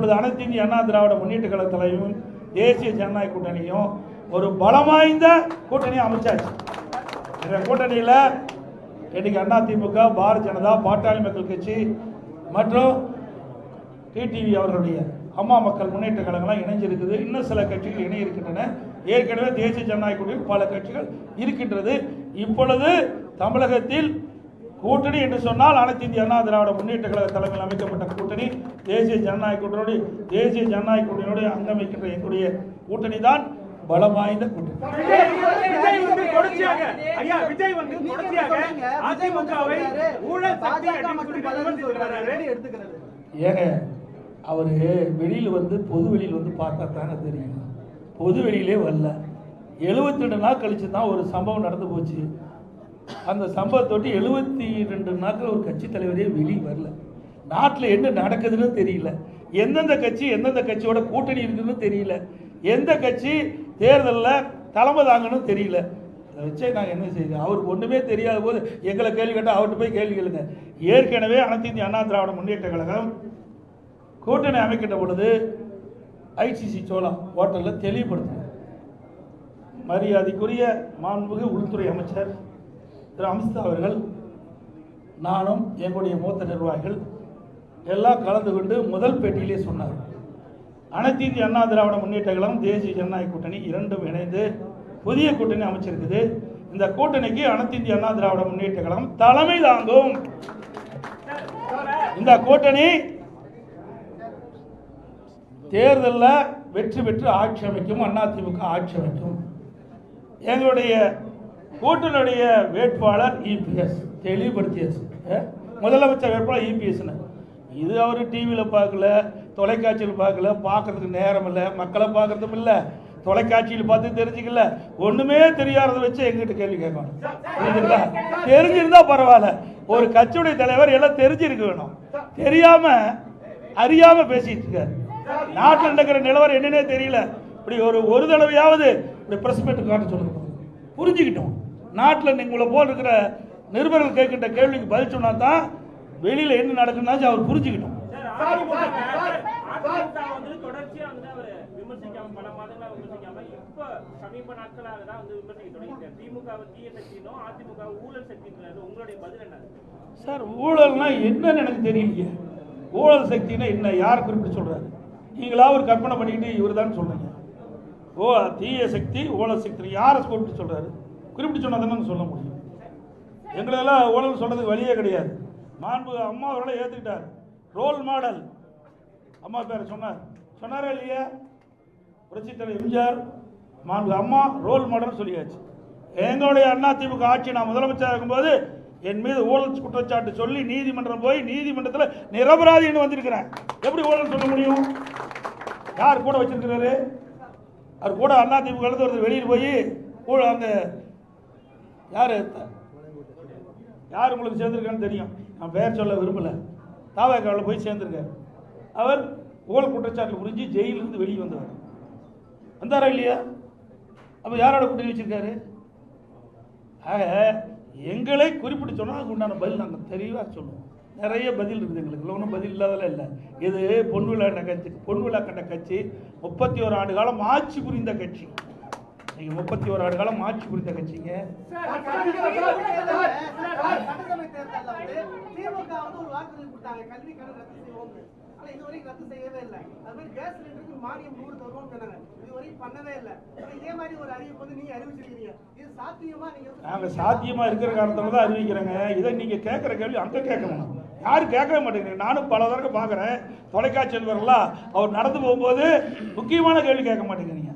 இப்பொழுது அனைத்து இந்திய அண்ணா திராவிட முன்னேற்ற கழக தலைவரும் தேசிய ஜனநாயக கூட்டணியும் ஒரு பலம் வாய்ந்த கூட்டணியை அமைச்சாச்சு. இந்த கூட்டணியில் இன்னைக்கு அதிமுக, பாரதிய ஜனதா, பாட்டாளி மக்கள் கட்சி மற்றும் டிடிவி அவர்களுடைய அம்மா மக்கள் முன்னேற்ற கழகங்களாம் இணைஞ்சிருக்குது. இன்னும் சில கட்சிகள் இணைய இருக்கின்றன. ஏற்கனவே தேசிய ஜனநாயக கூட்டணியில் பல கட்சிகள் இருக்கின்றது. இப்பொழுது தமிழகத்தில் கூட்டணி என்று சொன்னால் அனைத்து இந்திய அண்ணா திராவிட முன்னேற்ற கழக தலைமையில் அமைக்கப்பட்ட கூட்டணி தேசிய ஜனநாயக கூட்டணியோடு அங்கமைக்கின்ற எங்களுடைய கூட்டணி தான் பலம் வாய்ந்த கூட்டணி. ஏங்க அவரு வெளியில் பொது வெளியில் பார்த்தா தானே தெரியும். பொது வெளியிலே வரல. 72 நாள் கழிச்சு தான் ஒரு சம்பவம் நடந்து போச்சு. அந்த சம்பவத்தொட்டி 72 நாட்கள் ஒரு கட்சி தலைவரே வெளியே வரல. நாட்டில் என்ன நடக்குதுன்னு தெரியல. எந்தெந்த கட்சியோட கூட்டணி இருக்குன்னு தெரியல. எந்த கட்சி தேர்தலில் தலைமை தாங்கன்னு தெரியல. அதை வச்சே நாங்கள் என்ன செய்யுங்க? அவருக்கு ஒன்றுமே தெரியாத போது எங்களை கேள்வி கேட்டால் அவர்கிட்ட போய் கேள்வி கேளுங்க. ஏற்கனவே அனைத்து இந்திய அண்ணா திராவிட முன்னேற்ற கழகம் கூட்டணி அமைக்கின்ற பொழுது ஐசிசி சோழா ஹோட்டலில் தெளிவுபடுத்தினார். மரியாதைக்குரிய மாண்புமிகு உள்துறை அமைச்சர் திரு அமித்ஷா அவர்கள், நானும் எங்களுடைய மூத்த நிர்வாகிகள் எல்லாம் கலந்து கொண்டு முதல் பேட்டியிலே சொன்னார், அனைத்து இந்திய அண்ணா திராவிட முன்னேற்ற கழகம் தேசிய ஜனநாயக கூட்டணி இரண்டும் இணைந்து புதிய கூட்டணி அமைச்சிருக்குது. இந்த கூட்டணிக்கு அனைத்து இந்திய அண்ணா திராவிட முன்னேற்ற கழகம் தலைமை தாங்கும். இந்த கூட்டணி தேர்தலில் வெற்றி பெற்று ஆட்சி அமைக்கும். அதிமுக ஆட்சி அமைக்கும். எங்களுடைய கூட்டணியுடைய வேட்பாளர் இபிஎஸ் தெளிவுபடுத்தியாச்சு. முதலமைச்சர் வேட்பாளர் இபிஎஸ். இது அவர் டிவியில் பார்க்கல, தொலைக்காட்சியில் பார்க்கல, பார்க்கறதுக்கு நேரம் இல்லை, மக்களை பார்க்கறதும் இல்லை, தொலைக்காட்சியில் பார்த்து தெரிஞ்சுக்கல, ஒன்றுமே தெரியாததை வச்சு எங்கிட்ட கேள்வி கேட்கணும். புரியுதுங்களா? தெரிஞ்சிருந்தா பரவாயில்ல. ஒரு கட்சியுடைய தலைவர் எல்லாம் தெரிஞ்சிருக்க வேணும். தெரியாம அறியாம பேசிட்டு இருக்காரு. நாட்டில் நடக்கிற நிலவரம் என்னன்னே தெரியல. இப்படி ஒரு தடவையாவது இப்படி பிரஸ் மீட் காட்ட சொல்லுங்க, புரிஞ்சுக்கிட்டோம். நாட்டில் உங்களை போல் இருக்கிற நிருபர்கள் கேட்கின்ற கேள்விக்கு பதில் சொன்னா தான் வெளியில என்ன நடக்குன்னா அவர் புரிஞ்சுக்கிட்டோம். சார் ஊழல்னா என்னன்னு எனக்கு தெரியலையே. ஊழல் சக்தினா என்ன? யார் குறிப்பிட்டு சொல்றாரு? நீங்களா ஒரு கற்பனை பண்ணிக்கிட்டு இவர் தான் சொல்றீங்க. தீய சக்தி ஊழல் சக்தி யாரை குறிப்பிட்டு சொல்றாரு? குறிப்பிட்டு சொன்னா தானே சொல்ல முடியும். எங்களெல்லாம் ஊழல் சொல்றதுக்கு வழியே கிடையாது. மாண்பு அம்மா அவர்களை ஏற்றுக்கிட்டார். ரோல் மாடல் அம்மா பேரை சொன்னாரா இல்லையா? புரட்சி தலைவர் எம்ஜிஆர், மாண்பு அம்மா ரோல் மாடல் சொல்லியாச்சு. எங்களுடைய அதிமுக ஆட்சி நான் முதலமைச்சராக இருக்கும்போது என் மீது ஊழல் குற்றச்சாட்டு சொல்லி நீதிமன்றம் போய் நீதிமன்றத்தில் நிரபராதின்னு வந்திருக்கிறேன். எப்படி ஊழல் சொல்ல முடியும்? யார் கூட வச்சிருக்கிறாரு? அவர் கூட அதிமுக ஒருத்தர் வெளியில் போய் அந்த யார் உங்களுக்கு சேர்ந்திருக்கான்னு தெரியும். நான் பெயர் சொல்ல விரும்பல. தாவேக்காவில் போய் சேர்ந்திருக்காரு. அவர் ஊழல் குற்றச்சாட்டு புரிஞ்சு ஜெயிலிருந்து வெளியே வந்தாரா இல்லையா? அப்போ யாரோட கூட்டணி வச்சிருக்காரு? ஆக எங்களை குறிப்பிட்டு சொன்னால் அதுக்கு உண்டான பதில் நாங்கள் தெளிவாக சொல்லுவோம். நிறைய பதில் இருக்குது எங்களுக்கு. ஒன்றும் பதில் இல்லாதெல்லாம் இல்லை. இது பொன்விழா கண்ட கட்சி 31 ஆண்டு காலம் ஆட்சி புரிந்த கட்சி. நீங்க 31 ஆண்டு காலம் ஆட்சி புரிந்த கட்சிங்க. நாங்க சாத்தியமா இருக்கிற காரணத்தால தான் அறிவிக்கிறேங்க. இதை நீங்க கேட்கிற கேள்வி அங்க கேட்கணும். யாரும் கேட்கவே மாட்டேங்கிறீங்க. நானும் பல தடவை பார்க்குறேன். தொலைக்காட்சி நண்பர்களா அவர் நடந்து போகும்போது முக்கியமான கேள்வி கேட்க மாட்டேங்கிறீங்க.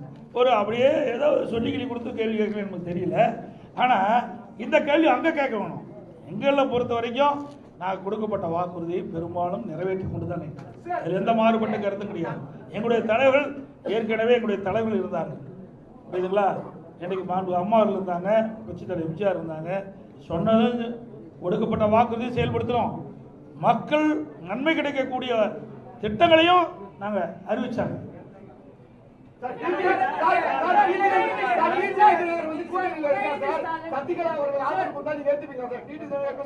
அப்படியே ஏதோ சொல்லிக்கிளி கொடுத்து கேள்வி கேட்கலன்னு நமக்கு தெரியல. ஆனால் இந்த கேள்வி அங்கே கேட்க வேணும். எங்களை பொறுத்த வரைக்கும் நான் கொடுக்கப்பட்ட வாக்குறுதியை பெரும்பாலும் நிறைவேற்றி கொண்டு தான் இருக்கிறேன். அதில் எந்த மாறுபட்ட கருத்தும் கிடையாது. எங்களுடைய தலைவர்கள் ஏற்கனவே எங்களுடைய தலைவர்கள் இருந்தார்கள். புரியுதுங்களா? எனக்கு மாண்பு அம்மா அவர்கள் இருந்தாங்க, புரட்சி தலைவர் எம்ஜிஆர் இருந்தாங்க. சொன்னது கொடுக்கப்பட்ட வாக்குறுதியை செயல்படுத்துகிறோம். மக்கள் நன்மை கிடைக்கக்கூடிய திட்டங்களையும் நாங்கள் அறிவிச்சாங்க.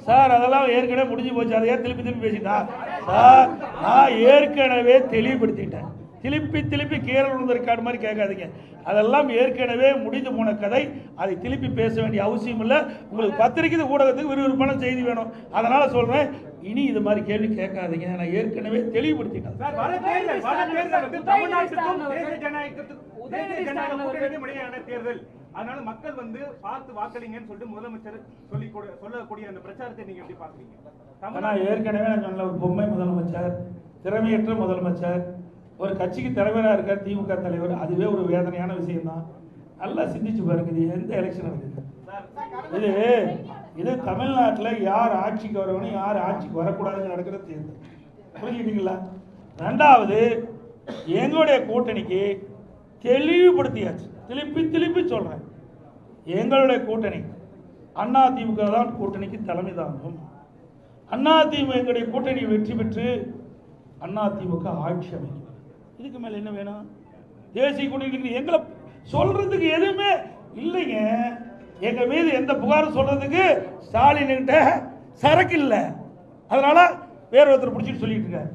சார் அதெல்லாம் ஏற்கனவே முடிஞ்சு போச்சு. அதை ஏன் திருப்பி திருப்பி பேசிட்டா சார்? நான் ஏற்கனவே தெளிவுபடுத்திட்டேன். திருப்பி கீரல் விழுந்த ரெக்கார்டு மாதிரி கேட்காதீங்க. அதெல்லாம் ஏற்கனவே முடிந்து போன கதை. அதை திருப்பி பேச வேண்டிய அவசியம் இல்லை. உங்களுக்கு பத்திரிகை ஊடகத்துக்கு விறுவிறுப்பான செய்தி வேணும். அதனால சொல்றேன், இனி இது மாதிரி கேள்வி கேட்காதீங்க. நான் ஏற்கனவே தெளிவுபடுத்திட்டேன். தேர்தல், அதனால மக்கள் வந்து பார்த்து வாக்களிங்கன்னு சொல்லிட்டு முதலமைச்சர் சொல்லக்கூடிய அந்த பிரச்சாரத்தை நீங்க எப்படி பாக்குறீங்க? ஏற்கனவே நான் சொன்ன ஒரு பொம்மை முதலமைச்சர், திறமையற்ற முதலமைச்சர், ஒரு கட்சிக்கு தலைவராக இருக்கார் திமுக தலைவர். அதுவே ஒரு வேதனையான விஷயம் தான். நல்லா சிந்திச்சு பாருங்க. இது எந்த எலெக்ஷன் நடக்குது? இது தமிழ்நாட்டில் யார் ஆட்சிக்கு வரணும், யார் ஆட்சிக்கு வரக்கூடாதுன்னு நடக்கிற தேர்தல். புரிஞ்சுக்கிட்டீங்களா? ரெண்டாவது, எங்களுடைய கூட்டணிக்கு தெளிவுபடுத்தியாச்சு. திருப்பி சொல்றேன், எங்களுடைய கூட்டணி அண்ணா திமுக தான் கூட்டணிக்கு தலைமை தாங்கும். அண்ணா திமுக எங்களுடைய கூட்டணி வெற்றி பெற்று அண்ணா திமுக ஆட்சி அமைக்கும். இதுக்கு மேல என்ன வேணும்? தேசிய கூட்டணி எங்களை சொல்றதுக்கு எதுவுமே இல்லைங்க. எங்க மீது எந்த புகாரும் சொல்றதுக்கு ஸ்டாலின் கிட்ட சரக்கு இல்லை. அதனால வேற ஒருத்தர் பிடிச்சிட்டு சொல்லிட்டு இருக்காரு.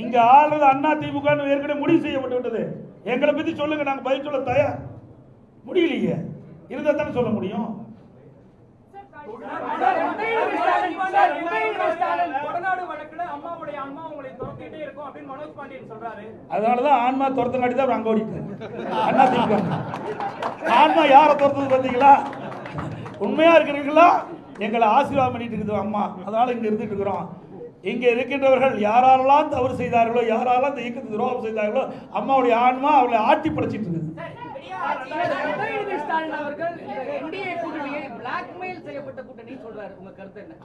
இங்க ஆளுநர் அண்ணா திமுக ஏற்கனவே முடிவு செய்யப்பட்டு விட்டது. எங்களை பத்தி சொல்லுங்க, நாங்க பதில் சொல்ல தயார். முடியலையே, இருந்தா தானே சொல்ல முடியும். அதனாலதான் ஆன்மா துரத்தங்காட்டி தான் அங்க ஓடிட்டு அண்ணா திமுக. ஆன்மா யாரை துரத்தது பார்த்தீங்களா? உண்மையா இருக்கிறீங்களா? எங்களை ஆசீர்வாதம் பண்ணிட்டு இருக்குது அம்மா. அதனால இங்க இருந்துட்டு இருக்கிறோம். இங்க இருக்கின்றவர்கள் யாரெல்லாம் தவறு செய்தார்களோ, யாரெல்லாம் இந்த இயக்கத்துக்கு துரோகம் செய்தார்களோ, அம்மாவுடைய ஆன்மா அவர்களை ஆட்டி படைச்சிட்டு இருக்குது.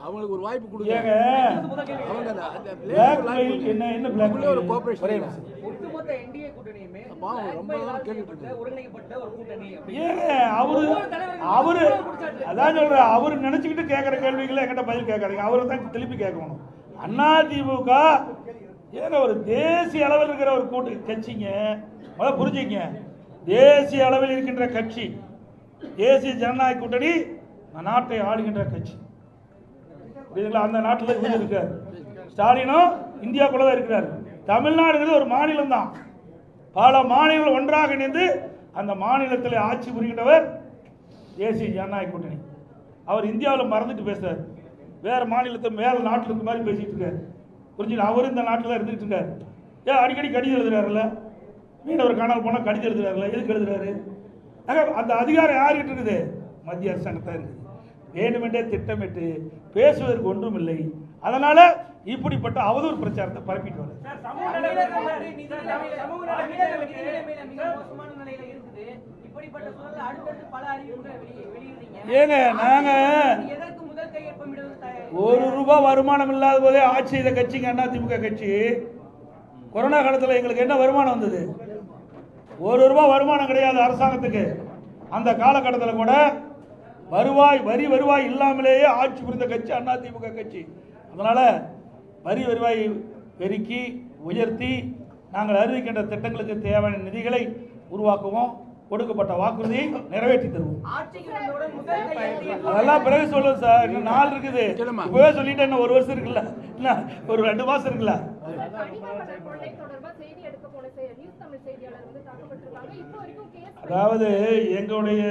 அவங்களுக்கு ஒரு வாய்ப்பு கொடுங்க. என்ன அவரு அதான் சொல்ற, அவரு நினைச்சுக்கிட்டு கேட்கிற கேள்விகளை என்கிட்ட பதில் கேட்காதீங்க. அவரு தான் திருப்பி கேட்கணும். அண்ணா திமுக ஏங்க ஒரு தேசிய அளவில் இருக்கிற ஒரு கூட்டு கட்சிங்க. புரிஞ்சுங்க, தேசிய அளவில் இருக்கின்ற கட்சி, தேசிய ஜனநாயக கூட்டணி நாட்டை ஆளுகின்ற கட்சி. அந்த நாட்டில் இவர் இருக்கார். ஸ்டாலினும் இந்தியாவுக்குள்ள தான் இருக்கிறார். தமிழ்நாடுங்கிறது ஒரு மாநிலம் தான். பல மாநிலங்கள் ஒன்றாக இணைந்து அந்த மாநிலத்தில் ஆட்சி புரிகின்றவர் தேசிய ஜனநாயக கூட்டணி. அவர் இந்தியாவில் மறந்துட்டு பேசுறார். வேற மாநிலத்தை மேல நாட்டில் இருக்க மாதிரி பேசிட்டு இருக்காரு. புரிஞ்சுங்க, அவரும் இந்த நாட்டில் இருந்துட்டு இருக்காரு. ஏன் அடிக்கடி கடிதம் எழுதுறாருல்ல? மீனவர் காணாமல் போனால் கடிதம் எழுதுறாருல்ல? எதுக்கு எழுதுறாரு? அந்த அதிகாரம் யார்கிட்ட இருக்குது? மத்திய அரசாங்கத்தான் இருக்குது. வேண்டுமென்றே திட்டமிட்டு பேசுவதற்கு ஒன்றும் இல்லை. அதனால இப்படிப்பட்ட அவதூறு பிரச்சாரத்தை பரப்பிட்டு வர ஏங்க, நாங்க ₹1 வருமானம் இல்லாத போதே ஆட்சி செய்த கட்சிங்க அண்ணா திமுக கட்சி. கொரோனா காலத்தில் எங்களுக்கு என்ன வருமானம் வந்தது? ₹1 வருமானம் கிடையாது அரசாங்கத்துக்கு. அந்த காலகட்டத்தில் கூட வரி வருவாய் இல்லாமலேயே ஆட்சி புரிந்த கட்சி அண்ணா திமுக கட்சி. அதனால வரி வருவாய் பெருக்கி உயர்த்தி நாங்கள் அறிவிக்கின்ற திட்டங்களுக்கு தேவையான நிதிகளை உருவாக்குவோம். கொடுக்கப்பட்ட வாக்குறுதியை நிறைவேற்றி தருவோம். அதெல்லாம் பிறகு சொல்லுவோம் சார். இன்னும் நாள் இருக்குது. இப்பவே சொல்லிட்டு இன்னும் 1 வருஷம் இருக்குல்ல, இல்ல ஒரு 2 மாசம் இருக்குல்ல. அதாவது எங்களுடைய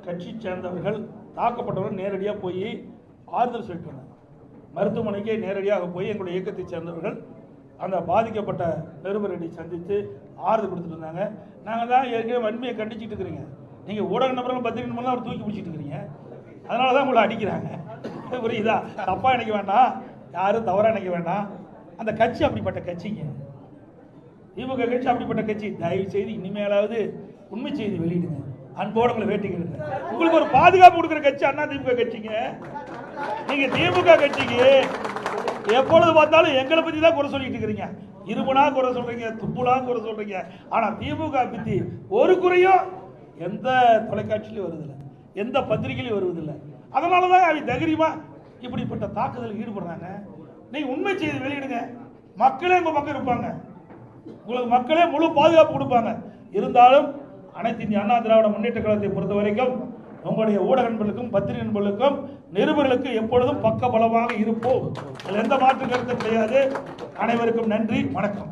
கட்சி சேர்ந்தவர்கள் தாக்கப்பட்டவர்கள் நேரடியாக போய் ஆறுதல் சொல்லிட்டு மருத்துவமனைக்கு நேரடியாக போய் எங்களுடைய இயக்கத்தை சேர்ந்தவர்கள் அந்த பாதிக்கப்பட்ட நிருபரை சந்தித்து ஆறுதல் கொடுத்துட்டு இருந்தாங்க. நாங்கள் தான் ஏற்கனவே வன்மையை கண்டிச்சுட்டு இருக்கிறீங்க. நீங்கள் ஊடக நபர்கள் பத்திரிகை மூலம் அவர் தூக்கி பிடிச்சிட்டு இருக்கிறீங்க. அதனால தான் உங்களை அடிக்கிறாங்க. புரியுதா? தப்பாக நினைக்க வேண்டாம், யாரும் தவறாக நினைக்க வேண்டாம். அந்த கட்சி அப்படிப்பட்ட கட்சிங்க. திமுக கட்சி அப்படிப்பட்ட கட்சி. தயவு செய்து இனிமேலாவது உண்மை செய்தி வெளியிடுங்க. அன்போடு உங்களை வேட்டிக்கிறேன். உங்களுக்கு ஒரு பாதுகாப்பு கொடுக்குற கட்சி அண்ணா திமுக கட்சிங்க. நீங்க திமுக கட்சிக்கு எப்பொழுது பார்த்தாலும் எங்களை பத்தி தான் குறை சொல்லிட்டு இருக்கிறீங்க. இருமுனா குறை சொல்றீங்க, துப்புனா குறை சொல்றீங்க. ஆனா திமுக பத்தி ஒரு குறையும் எந்த தொலைக்காட்சியிலும் வருதில்லை, எந்த பத்திரிகையிலும் வருவதில்லை. அதனாலதான் அவங்க தைரியமா இப்படிப்பட்ட தாக்குதல் ஈடுபடுறாங்க. நீங்க உண்மை செய்தி வெளியிடுங்க. மக்களே உங்க பக்கம் இருப்பாங்க. உங்களுக்கு மக்களே முழு பாதுகாப்பு கொடுப்பாங்க. இருந்தாலும் அனைத்து இந்திய அண்ணா திராவிட முன்னேற்ற கழகத்தை பொறுத்த வரைக்கும் உங்களுடைய ஊடக நண்பர்களுக்கும் பத்திரிகை நண்பர்களுக்கும் நிருபர்களுக்கு எப்பொழுதும் பக்க பலமாக இருப்போம். எந்த மாற்று கருத்தும் கிடையாது. அனைவருக்கும் நன்றி, வணக்கம்.